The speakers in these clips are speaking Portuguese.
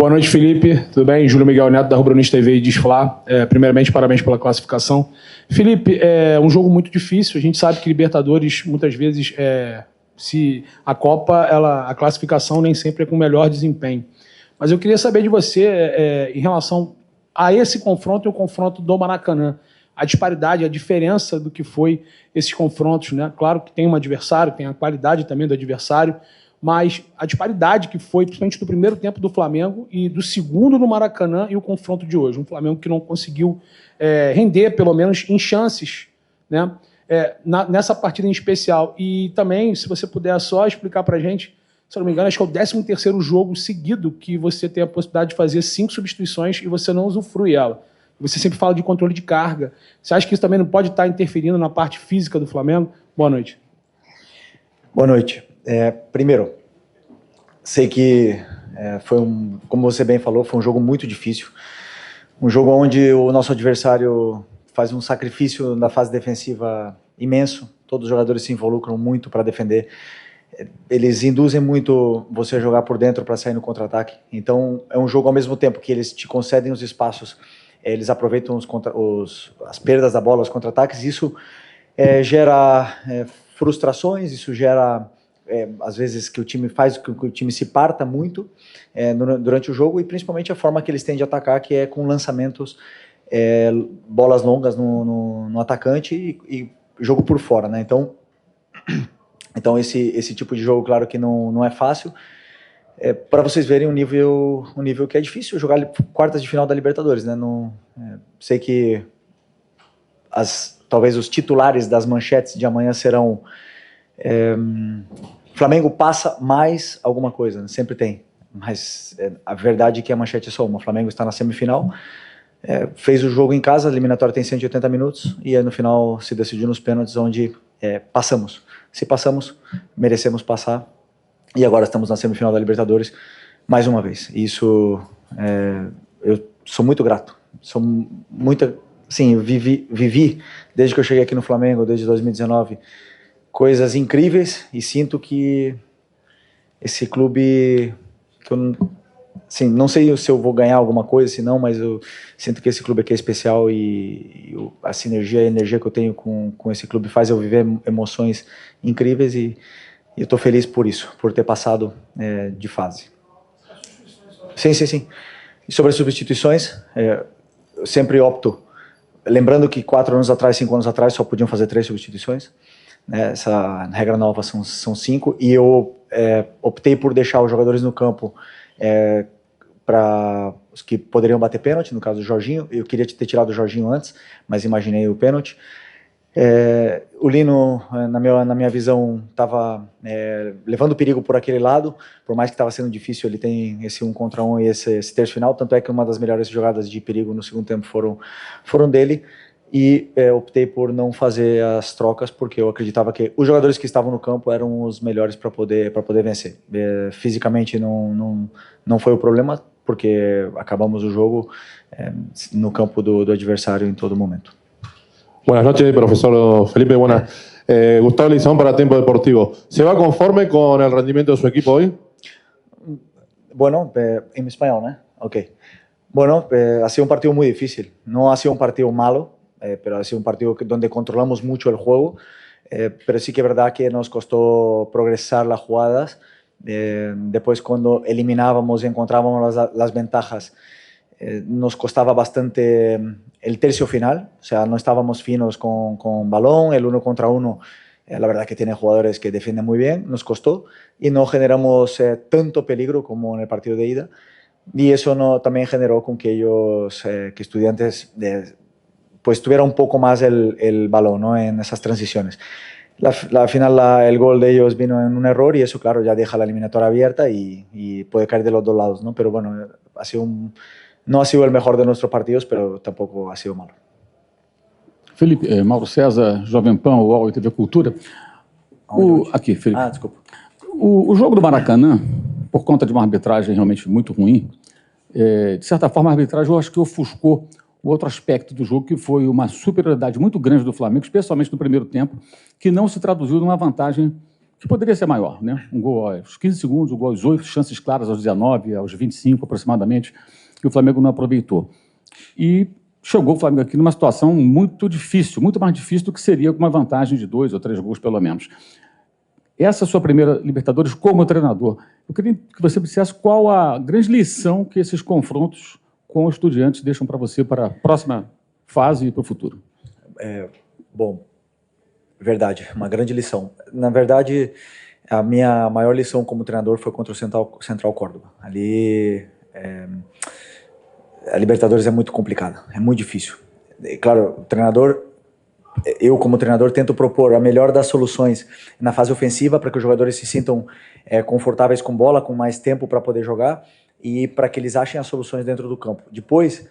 Boa noite, Felipe. Tudo bem? Júlio Miguel Neto, da Rubro News TV e Disfla. Primeiramente, parabéns pela classificação. Felipe, é um jogo muito difícil. A gente sabe que Libertadores, muitas vezes, se a Copa, a classificação nem sempre é com melhor desempenho. Mas eu queria saber de você, em relação a esse confronto e o confronto do Maracanã. A disparidade, a diferença do que foi esses confrontos, né? Claro que tem um adversário, tem a qualidade também do adversário, mas a disparidade que foi, principalmente do primeiro tempo do Flamengo e do segundo no Maracanã e o confronto de hoje. Um Flamengo que não conseguiu render, pelo menos em chances, né? Nessa partida em especial. E também, se você puder só explicar para a gente, se eu não me engano, acho que é o 13º jogo seguido que você tem a possibilidade de fazer 5 substituições e você não usufrui ela. Você sempre fala de controle de carga. Você acha que isso também não pode estar interferindo na parte física do Flamengo? Boa noite. Boa noite. Primeiro, sei que como você bem falou, foi um jogo muito difícil. Um jogo onde o nosso adversário faz um sacrifício na fase defensiva imenso. Todos os jogadores se involucram muito para defender. Eles induzem muito você a jogar por dentro para sair no contra-ataque. Então, é um jogo ao mesmo tempo que eles te concedem os espaços, eles aproveitam as perdas da bola, os contra-ataques. Isso gera frustrações, isso gera... às vezes que o time faz com que o time se parta muito durante o jogo, e principalmente a forma que eles têm de atacar, que é com lançamentos, bolas longas no atacante e jogo por fora, né? Então esse tipo de jogo, claro que não é fácil. Para vocês verem um nível que é difícil jogar quartas de final da Libertadores, né? Sei que talvez os titulares das manchetes de amanhã serão Flamengo passa mais alguma coisa, né? Sempre tem, mas a verdade é que a manchete é só uma. O Flamengo está na semifinal, fez o jogo em casa, a eliminatória tem 180 minutos, e aí no final se decidiu nos pênaltis, onde passamos. Se passamos, merecemos passar, e agora estamos na semifinal da Libertadores mais uma vez. Isso, eu sou muito grato, sim, eu vivi desde que eu cheguei aqui no Flamengo, desde 2019, coisas incríveis, e sinto que esse clube, que eu não sei se eu vou ganhar alguma coisa, se não, mas eu sinto que esse clube aqui é especial, e a sinergia e a energia que eu tenho com esse clube faz eu viver emoções incríveis, e eu estou feliz por isso, por ter passado de fase. Sim. E sobre as substituições, eu sempre opto, lembrando que 4 anos atrás, 5 anos atrás, só podiam fazer 3 substituições. Essa regra nova são 5, e eu optei por deixar os jogadores no campo para os que poderiam bater pênalti, no caso do Jorginho. Eu queria ter tirado o Jorginho antes, mas imaginei o pênalti. O Lino, na minha visão, estava levando perigo por aquele lado, por mais que estava sendo difícil. Ele tem esse 1 contra 1 e esse terço final, tanto é que uma das melhores jogadas de perigo no segundo tempo foram dele. E optei por não fazer as trocas, porque eu acreditava que os jogadores que estavam no campo eram os melhores para poder vencer. Fisicamente não foi o problema, porque acabamos o jogo no campo do adversário em todo momento. Buenas noches, profesor Felipe. Gustavo Leizão para Tempo Deportivo. ¿Se va conforme con el rendimiento de su equipo hoy? Bueno, en español, ¿no? Ok. Bueno, ha sido un partido muy difícil. No ha sido un partido malo, pero ha sido un partido donde controlamos mucho el juego, pero sí que es verdad que nos costó progresar las jugadas. Después, cuando eliminábamos y encontrábamos las ventajas, nos costaba bastante el tercio final, o sea, no estábamos finos con balón, el 1 contra 1, la verdad que tiene jugadores que defienden muy bien, nos costó, y no generamos tanto peligro como en el partido de ida, y eso también generó con que ellos, que Estudiantes, pues tuviera un poco más el balón, ¿no? En esas transiciones. Al final el gol de ellos vino en un error, y eso, claro, ya deja la eliminatoria abierta y puede caer de los dos lados, ¿no? Pero bueno, no ha sido el mejor de nuestros partidos, pero tampoco ha sido malo. Felipe, Mauro César, Jovem Pan, UOL e TV Cultura. Aqui, Felipe. Desculpa. O jogo do Maracanã, por conta de uma arbitragem realmente muito ruim, de certa forma a arbitragem eu acho que ofuscou o outro aspecto do jogo, que foi uma superioridade muito grande do Flamengo, especialmente no primeiro tempo, que não se traduziu numa vantagem que poderia ser maior, né? Um gol aos 15 segundos, um gol aos 8, chances claras aos 19, aos 25 aproximadamente, que o Flamengo não aproveitou. E chegou o Flamengo aqui numa situação muito difícil, muito mais difícil do que seria com uma vantagem de 2 ou 3 gols, pelo menos. Essa é a sua primeira Libertadores como treinador. Eu queria que você dissesse qual a grande lição que esses confrontos com os Estudiantes deixam para você para a próxima fase e para o futuro. Bom, verdade, uma grande lição. Na verdade, a minha maior lição como treinador foi contra o Central Córdoba. Ali, a Libertadores é muito complicada, é muito difícil. E, claro, o treinador, eu como treinador tento propor a melhor das soluções na fase ofensiva para que os jogadores se sintam confortáveis com bola, com mais tempo para poder jogar e para que eles achem as soluções dentro do campo. Depois,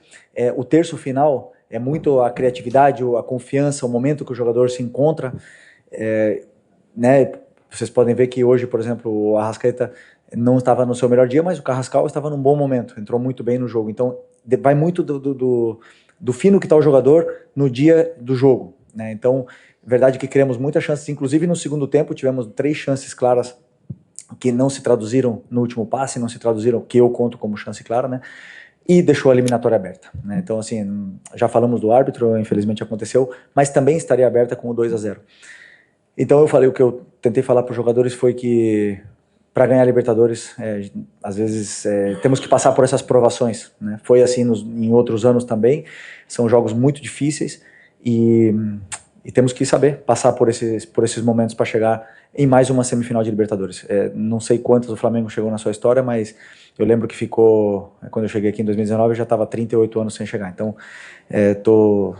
o terço final é muito a criatividade, a confiança, o momento que o jogador se encontra. Né? Vocês podem ver que hoje, por exemplo, o Arrascaeta não estava no seu melhor dia, mas o Carrascal estava num bom momento, entrou muito bem no jogo. Então, vai muito do fino que está o jogador no dia do jogo. Né? Então, verdade que criamos muitas chances, inclusive no segundo tempo tivemos 3 chances claras que não se traduziram no último passe, não se traduziram, que eu conto como chance clara, né? E deixou a eliminatória aberta. Né? Então, assim, já falamos do árbitro, infelizmente aconteceu, mas também estaria aberta com o 2-0. Então eu falei, o que eu tentei falar para os jogadores foi que para ganhar a Libertadores, às vezes temos que passar por essas provações. Né? Foi assim em outros anos também, são jogos muito difíceis e temos que saber passar por esses momentos para chegar em mais uma semifinal de Libertadores. Não sei quantas o Flamengo chegou na sua história, mas eu lembro que ficou, quando eu cheguei aqui em 2019, eu já estava 38 anos sem chegar. Então, tô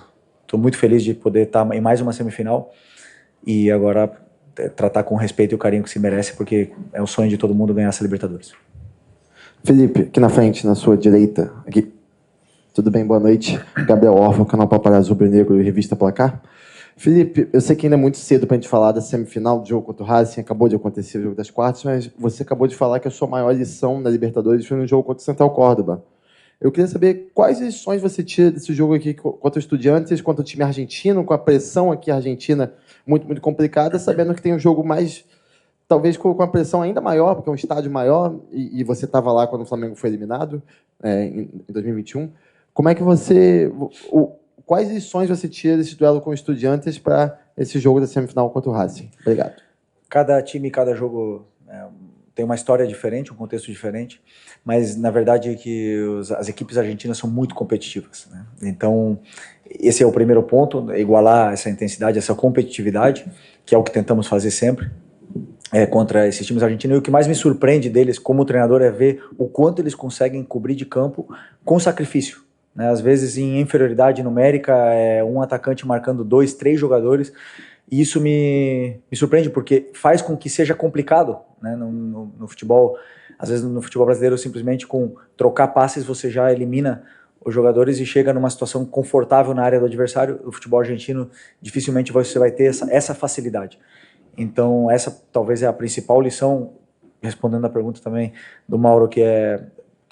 muito feliz de poder estar em mais uma semifinal e agora tratar com o respeito e o carinho que se merece, porque é o sonho de todo mundo ganhar essa Libertadores. Felipe, aqui na frente, na sua direita, aqui. Tudo bem? Boa noite. Gabriel Orfa, canal Paparazzo Rubro Negro e Revista Placar. Felipe, eu sei que ainda é muito cedo para a gente falar da semifinal do jogo contra o Racing, acabou de acontecer o jogo das quartas, mas você acabou de falar que a sua maior lição na Libertadores foi no jogo contra o Central Córdoba. Eu queria saber quais lições você tira desse jogo aqui contra o Estudiantes, contra o time argentino, com a pressão aqui argentina muito, muito complicada, sabendo que tem um jogo mais, talvez com uma pressão ainda maior, porque é um estádio maior, e você estava lá quando o Flamengo foi eliminado, em 2021. Como é que você... Quais lições você tira desse duelo com o Estudiantes para esse jogo da semifinal contra o Racing? Obrigado. Cada time, cada jogo tem uma história diferente, um contexto diferente, mas na verdade é que as equipes argentinas são muito competitivas. Né? Então, esse é o primeiro ponto, igualar essa intensidade, essa competitividade, que é o que tentamos fazer sempre contra esses times argentinos. E o que mais me surpreende deles como treinador é ver o quanto eles conseguem cobrir de campo com sacrifício. Né? Às vezes em inferioridade numérica, um atacante marcando 2, 3 jogadores, e isso me surpreende porque faz com que seja complicado, né? No futebol. Às vezes no futebol brasileiro simplesmente com trocar passes você já elimina os jogadores e chega numa situação confortável na área do adversário. O futebol argentino dificilmente você vai ter essa facilidade. Então essa talvez é a principal lição, respondendo a pergunta também do Mauro, que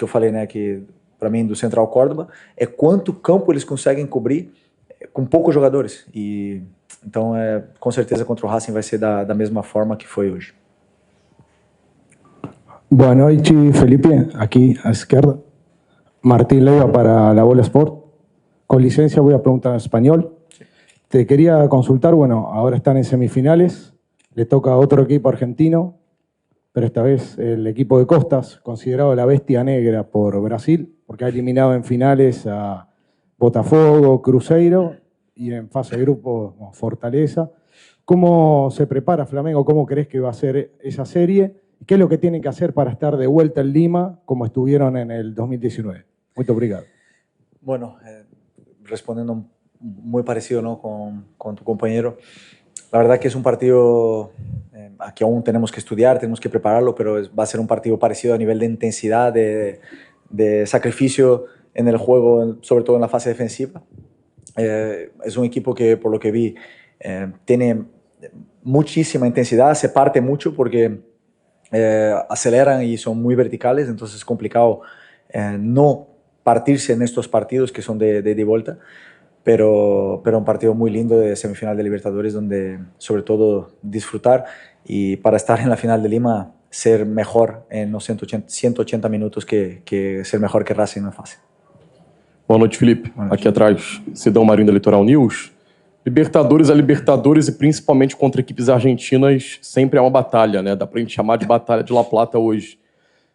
eu falei, né, que para mim do Central Córdoba, é quanto campo eles conseguem cobrir com poucos jogadores. E então com certeza contra o Racing vai ser da mesma forma que foi hoje. Boa noite, Felipe. Aquí a izquierda. Martín Leiva para La Bola Sport. Con licencia voy a preguntar en español. Te quería consultar, bueno, ahora están en semifinales, le toca a otro equipo argentino, pero esta vez el equipo de Costas, considerado la bestia negra por Brasil, porque ha eliminado en finales a Botafogo, Cruzeiro y en fase de grupo Fortaleza. ¿Cómo se prepara Flamengo? ¿Cómo crees que va a ser esa serie? ¿Qué es lo que tienen que hacer para estar de vuelta en Lima como estuvieron en el 2019? Muito obrigado. Bueno, respondiendo muy parecido, ¿no? con tu compañero, la verdad que es un partido que aún tenemos que estudiar, tenemos que prepararlo, pero va a ser un partido parecido a nivel de intensidad, de sacrificio en el juego, sobre todo en la fase defensiva. Es un equipo que, por lo que vi, tiene muchísima intensidad, se parte mucho porque aceleran y son muy verticales, entonces es complicado no partirse en estos partidos que son de vuelta. pero un partido muy lindo de semifinal de Libertadores donde sobre todo disfrutar y para estar en la final de Lima ser mejor en los 180 minutos que ser mejor que Racing no es fácil. Boa noite, Felipe. Aqui atrás, Cidão Marinho da Litoral News. Libertadores a Libertadores e principalmente contra equipes argentinas sempre é uma batalha, né? Dá pra gente chamar de batalha de La Plata hoje.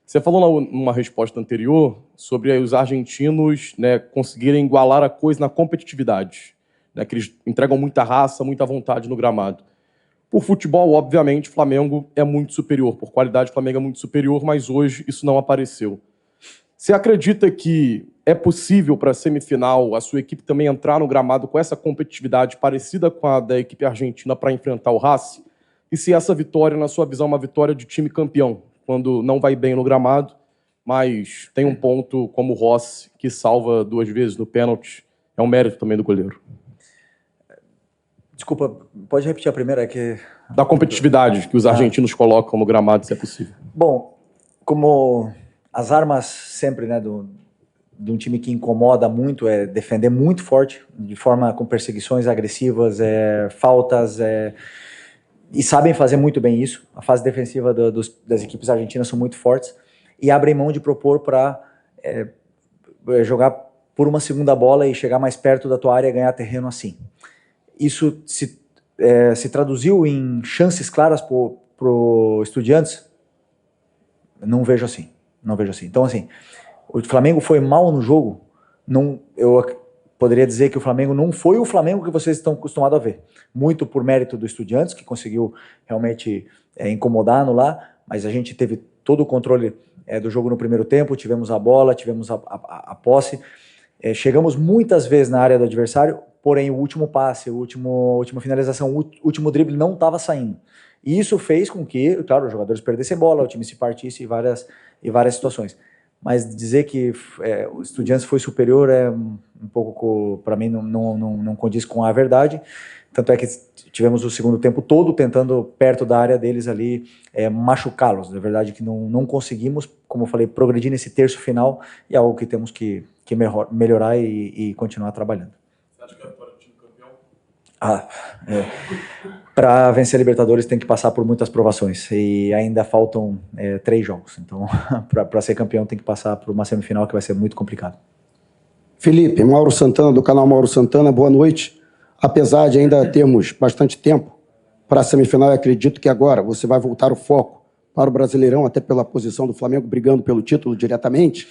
Você falou numa resposta anterior sobre os argentinos, né, conseguirem igualar a coisa na competitividade, né, que eles entregam muita raça, muita vontade no gramado. Por futebol, obviamente, o Flamengo é muito superior. Por qualidade, o Flamengo é muito superior, mas hoje isso não apareceu. Você acredita que é possível para a semifinal a sua equipe também entrar no gramado com essa competitividade parecida com a da equipe argentina para enfrentar o Racing? E se essa vitória, na sua visão, é uma vitória de time campeão, quando não vai bem no gramado, mas tem um ponto como o Rossi, que salva 2 vezes no pênalti, é um mérito também do goleiro. Desculpa, pode repetir a primeira? Da competitividade que os argentinos colocam no gramado, se é possível. Bom, como as armas sempre, né, de um time que incomoda muito é defender muito forte, de forma com perseguições agressivas, faltas, e sabem fazer muito bem isso. A fase defensiva das equipes argentinas são muito fortes e abrem mão de propor para jogar por uma segunda bola e chegar mais perto da tua área e ganhar terreno assim. Isso se traduziu em chances claras pro Estudiantes? Não vejo assim. Então, assim, o Flamengo foi mal no jogo. Eu poderia dizer que o Flamengo não foi o Flamengo que vocês estão acostumados a ver. Muito por mérito do Estudiantes, que conseguiu realmente incomodar, anular, mas a gente teve todo o controle do jogo no primeiro tempo, tivemos a bola, tivemos a posse. Chegamos muitas vezes na área do adversário, porém o último passe, a última finalização, o último drible não estava saindo. E isso fez com que, claro, os jogadores perdessem bola, o time se partisse em várias situações. Mas dizer que o Estudiantes foi superior é um pouco, para mim, não condiz com a verdade. Tanto é que tivemos o segundo tempo todo tentando, perto da área deles ali, machucá-los. Na verdade que não conseguimos, como eu falei, progredir nesse terço final, e é algo que temos que melhorar e continuar trabalhando. Você acha que é a vitória do time campeão? Para vencer a Libertadores tem que passar por muitas provações, e ainda faltam 3 jogos. Então, para ser campeão tem que passar por uma semifinal que vai ser muito complicado. Felipe, Mauro Santana, do canal Mauro Santana, boa noite. Apesar de ainda termos bastante tempo para a semifinal, eu acredito que agora você vai voltar o foco para o Brasileirão, até pela posição do Flamengo brigando pelo título diretamente,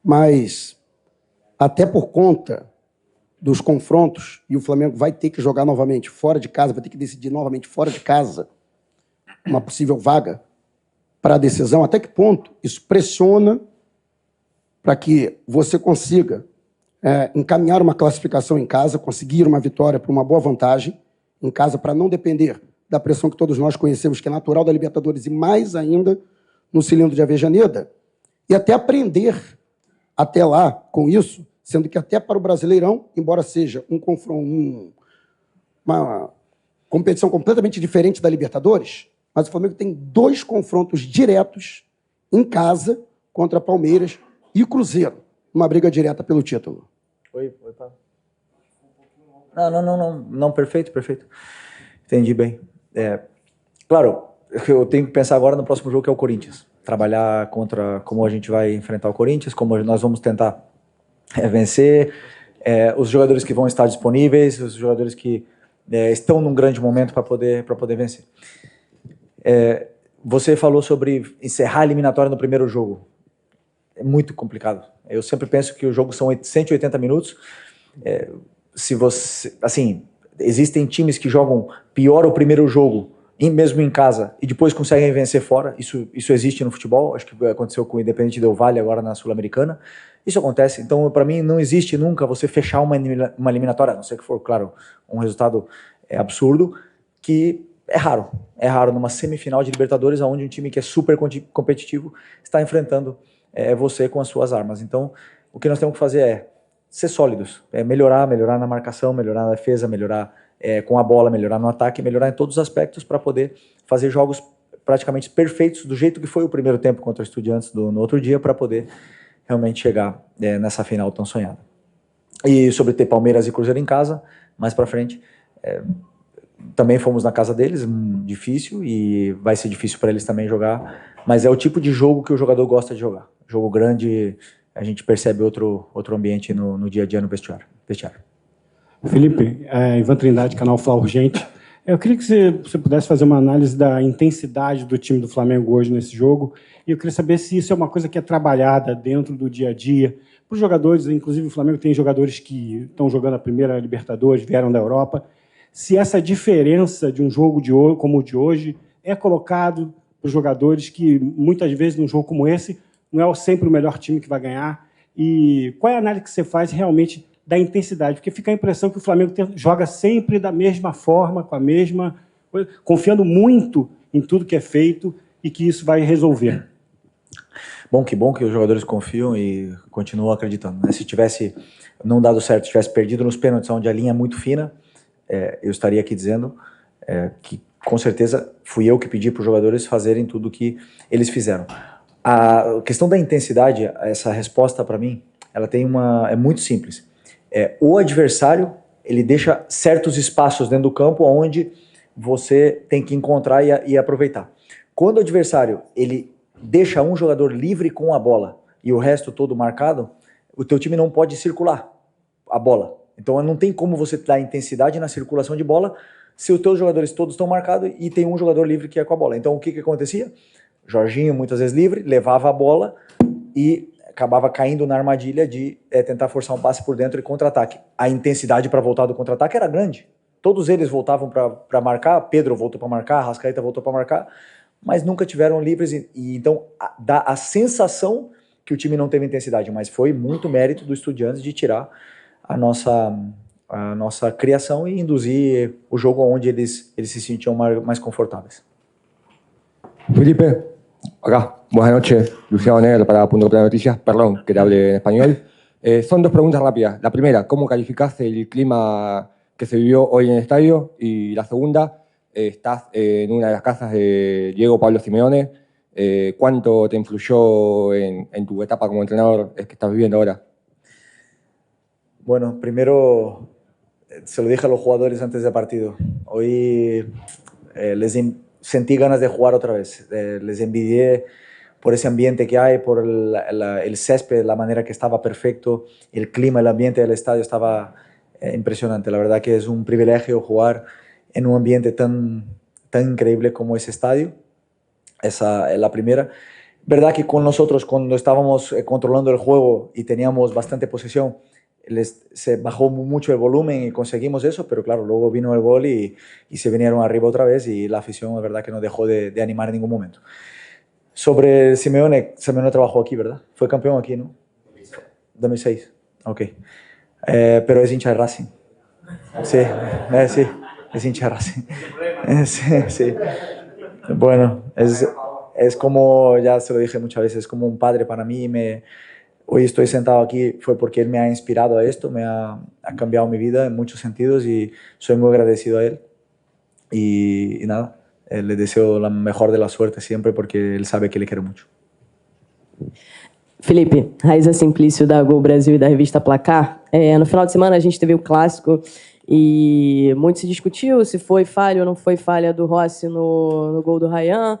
mas até por conta dos confrontos, e o Flamengo vai ter que jogar novamente fora de casa, vai ter que decidir novamente fora de casa uma possível vaga para a decisão. Até que ponto isso pressiona para que você consiga encaminhar uma classificação em casa, conseguir uma vitória para uma boa vantagem em casa, para não depender da pressão que todos nós conhecemos, que é natural da Libertadores, e mais ainda no cilindro de Avejaneda, e até aprender até lá com isso, sendo que até para o Brasileirão, embora seja um confronto, uma competição completamente diferente da Libertadores, mas o Flamengo tem 2 confrontos diretos em casa contra Palmeiras e Cruzeiro, uma briga direta pelo título. Oi, Paulo. Não, perfeito. Entendi bem. Claro, eu tenho que pensar agora no próximo jogo, que é o Corinthians. Trabalhar contra como a gente vai enfrentar o Corinthians, como nós vamos tentar vencer, os jogadores que vão estar disponíveis, os jogadores que estão num grande momento para poder vencer. Você falou sobre encerrar a eliminatória no primeiro jogo. É muito complicado. Eu sempre penso que o jogo são 180 minutos. Se você, assim, existem times que jogam pior o primeiro jogo, mesmo em casa, e depois conseguem vencer fora. Isso existe no futebol. Acho que aconteceu com o Independente Del Valle agora na Sul-Americana. Isso acontece. Então, para mim, não existe nunca você fechar uma eliminatória, a não ser que for, claro, um resultado absurdo, que é raro. É raro numa semifinal de Libertadores, onde um time que é super competitivo está enfrentando você com as suas armas. Então, o que nós temos que fazer é ser sólidos, melhorar na marcação, melhorar na defesa, melhorar com a bola, melhorar no ataque, melhorar em todos os aspectos para poder fazer jogos praticamente perfeitos, do jeito que foi o primeiro tempo contra o Estudiantes no outro dia, para poder realmente chegar nessa final tão sonhada. E sobre ter Palmeiras e Cruzeiro em casa, mais para frente, também fomos na casa deles, difícil, e vai ser difícil para eles também jogar, mas é o tipo de jogo que o jogador gosta de jogar. Jogo grande, a gente percebe outro ambiente no dia a dia no vestiário. Felipe, Ivan Trindade, canal Fla Urgente. Eu queria que você pudesse fazer uma análise da intensidade do time do Flamengo hoje nesse jogo, e eu queria saber se isso é uma coisa que é trabalhada dentro do dia a dia, para os jogadores, inclusive o Flamengo tem jogadores que estão jogando a primeira Libertadores, vieram da Europa, se essa diferença de um jogo como o de hoje é colocado para os jogadores que, muitas vezes, num jogo como esse, não é sempre o melhor time que vai ganhar, e qual é a análise que você faz realmente da intensidade? Porque fica a impressão que o Flamengo joga sempre da mesma forma, com a mesma coisa, confiando muito em tudo que é feito e que isso vai resolver. Bom que os jogadores confiam e continuam acreditando, né? Se tivesse não dado certo, tivesse perdido nos pênaltis, onde a linha é muito fina, eu estaria aqui dizendo que, com certeza, fui eu que pedi para os jogadores fazerem tudo o que eles fizeram. A questão da intensidade, essa resposta para mim, ela é muito simples. O adversário, ele deixa certos espaços dentro do campo onde você tem que encontrar e aproveitar. Quando o adversário, ele deixa um jogador livre com a bola e o resto todo marcado, o teu time não pode circular a bola. Então não tem como você dar intensidade na circulação de bola se os teus jogadores todos estão marcados e tem um jogador livre que é com a bola. Então o que acontecia? Jorginho, muitas vezes livre, levava a bola e acabava caindo na armadilha de tentar forçar um passe por dentro e contra-ataque. A intensidade para voltar do contra-ataque era grande. Todos eles voltavam para marcar, Pedro voltou para marcar, Arrascaeta voltou para marcar, mas nunca tiveram livres, e então dá a sensação que o time não teve intensidade, mas foi muito mérito do Estudiantes de tirar a nossa criação e induzir o jogo onde eles se sentiam mais confortáveis. Felipe, acá, buenas noches, Luciano Negro para Punto de Noticias, perdón que te hable en español. Son dos preguntas rápidas. La primera, ¿cómo calificás el clima que se vivió hoy en el estadio? Y la segunda, estás en una de las casas de Diego Pablo Simeone. ¿Cuánto te influyó en tu etapa como entrenador que estás viviendo ahora? Bueno, primero se lo dije a los jugadores antes del partido. Hoy sentí ganas de jugar otra vez. Les envidié por ese ambiente que hay, por el césped, la manera que estaba perfecto, el clima, el ambiente del estadio estaba impresionante. La verdad que es un privilegio jugar en un ambiente tan increíble como ese estadio. Esa es la primera. Verdad que con nosotros, cuando estábamos controlando el juego y teníamos bastante posesión, se bajó mucho el volumen y conseguimos eso, pero claro, luego vino el gol y se vinieron arriba otra vez y la afición, es verdad que no dejó de animar en ningún momento. Sobre Simeone trabajó aquí, ¿verdad? Fue campeón aquí, ¿no? 2006. Ok. Pero es hincha de Racing. Sí, sí, es hincha de Racing. Sí. Bueno, es como, ya se lo dije muchas veces, es como un padre para mí. Hoy estoy sentado aquí fue porque él me ha inspirado a esto, ha cambiado mi vida en muchos sentidos y soy muy agradecido a él. Y nada, le deseo la mejor de la suerte siempre porque él sabe que le quiero mucho. Felipe, Raíza Simplício da Gol Brasil e da revista Placar. No final de semana a gente teve o clássico e muito se discutiu se foi falha ou não foi falha do Rossi no gol do Ryan.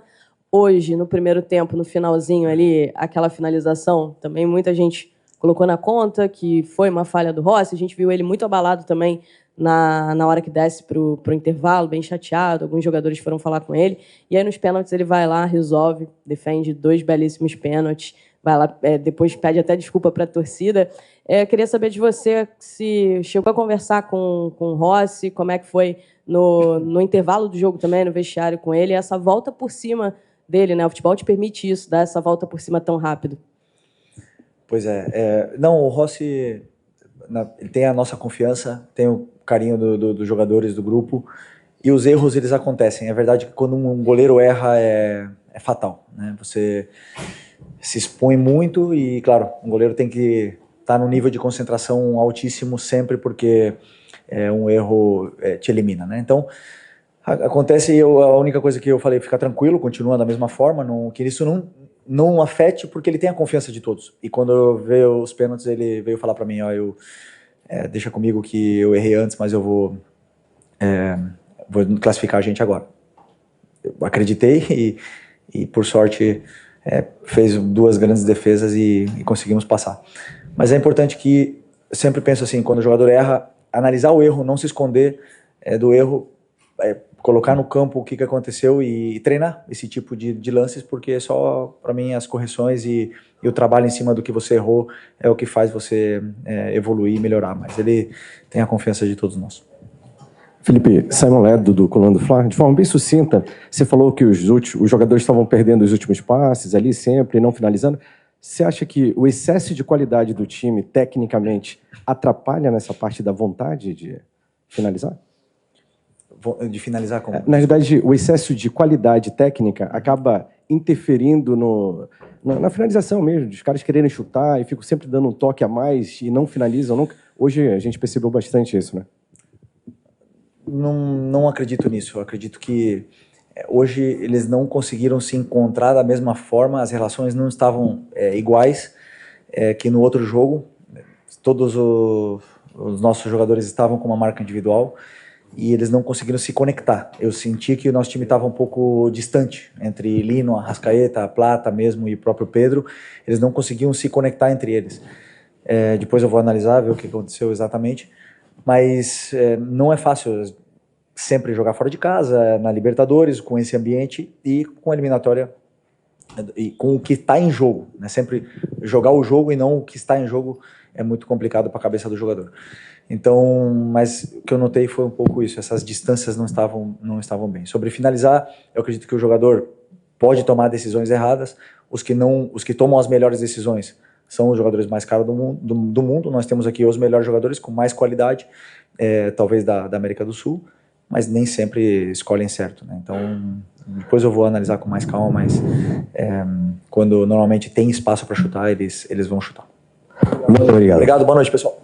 Hoje, no primeiro tempo, no finalzinho ali, aquela finalização, também muita gente colocou na conta que foi uma falha do Rossi. A gente viu ele muito abalado também na hora que desce para o intervalo, bem chateado. Alguns jogadores foram falar com ele. E aí, nos pênaltis, ele vai lá, resolve, defende 2 belíssimos pênaltis. Vai lá, depois pede até desculpa para a torcida. Queria saber de você se chegou a conversar com o Rossi, como é que foi no intervalo do jogo também, no vestiário com ele, essa volta por cima dele, né? O futebol te permite isso, dar essa volta por cima tão rápido. Pois não, o Rossi ele tem a nossa confiança, tem o carinho dos jogadores do grupo e os erros eles acontecem. É verdade que quando um goleiro erra é fatal, né? Você se expõe muito e, claro, um goleiro tem que estar no nível de concentração altíssimo sempre porque um erro te elimina, né? Então acontece, a única coisa que eu falei, ficar tranquilo, continua da mesma forma, que isso não afete, porque ele tem a confiança de todos. E quando veio os pênaltis, ele veio falar para mim, eu deixa comigo que eu errei antes, mas eu vou classificar a gente agora. Eu acreditei e por sorte, fez 2 grandes defesas e conseguimos passar. Mas é importante que, eu sempre penso assim, quando o jogador erra, analisar o erro, não se esconder do erro, colocar no campo o que aconteceu e treinar esse tipo de lances, porque só, para mim, as correções e o trabalho em cima do que você errou é o que faz você evoluir e melhorar. Mas ele tem a confiança de todos nós. Felipe, Simon Ledo, do Coluna do Fla, de forma bem sucinta, você falou que os jogadores estavam perdendo os últimos passes ali sempre, não finalizando. Você acha que o excesso de qualidade do time, tecnicamente, atrapalha nessa parte da vontade de finalizar? De finalizar como? Na verdade, o excesso de qualidade técnica acaba interferindo na finalização mesmo, dos caras quererem chutar e ficam sempre dando um toque a mais e não finalizam nunca. Hoje a gente percebeu bastante isso, né? Não acredito nisso. Eu acredito que hoje eles não conseguiram se encontrar da mesma forma, as relações não estavam iguais que no outro jogo. Todos os nossos jogadores estavam com uma marca individual e eles não conseguiram se conectar. Eu senti que o nosso time estava um pouco distante, entre Lino, Arrascaeta, Plata mesmo e o próprio Pedro. Eles não conseguiam se conectar entre eles. Depois eu vou analisar, ver o que aconteceu exatamente. Mas não é fácil sempre jogar fora de casa, na Libertadores, com esse ambiente e com a eliminatória, e com o que está em jogo, né? Sempre jogar o jogo e não o que está em jogo é muito complicado para a cabeça do jogador. Então, mas o que eu notei foi um pouco isso, essas distâncias não estavam bem. Sobre finalizar, eu acredito que o jogador pode tomar decisões erradas, os que tomam as melhores decisões são os jogadores mais caros do mundo. Nós temos aqui os melhores jogadores com mais qualidade, talvez da América do Sul, mas nem sempre escolhem certo, né? Então, depois eu vou analisar com mais calma, mas quando normalmente tem espaço para chutar, eles vão chutar. Muito obrigado. Obrigado, boa noite, pessoal.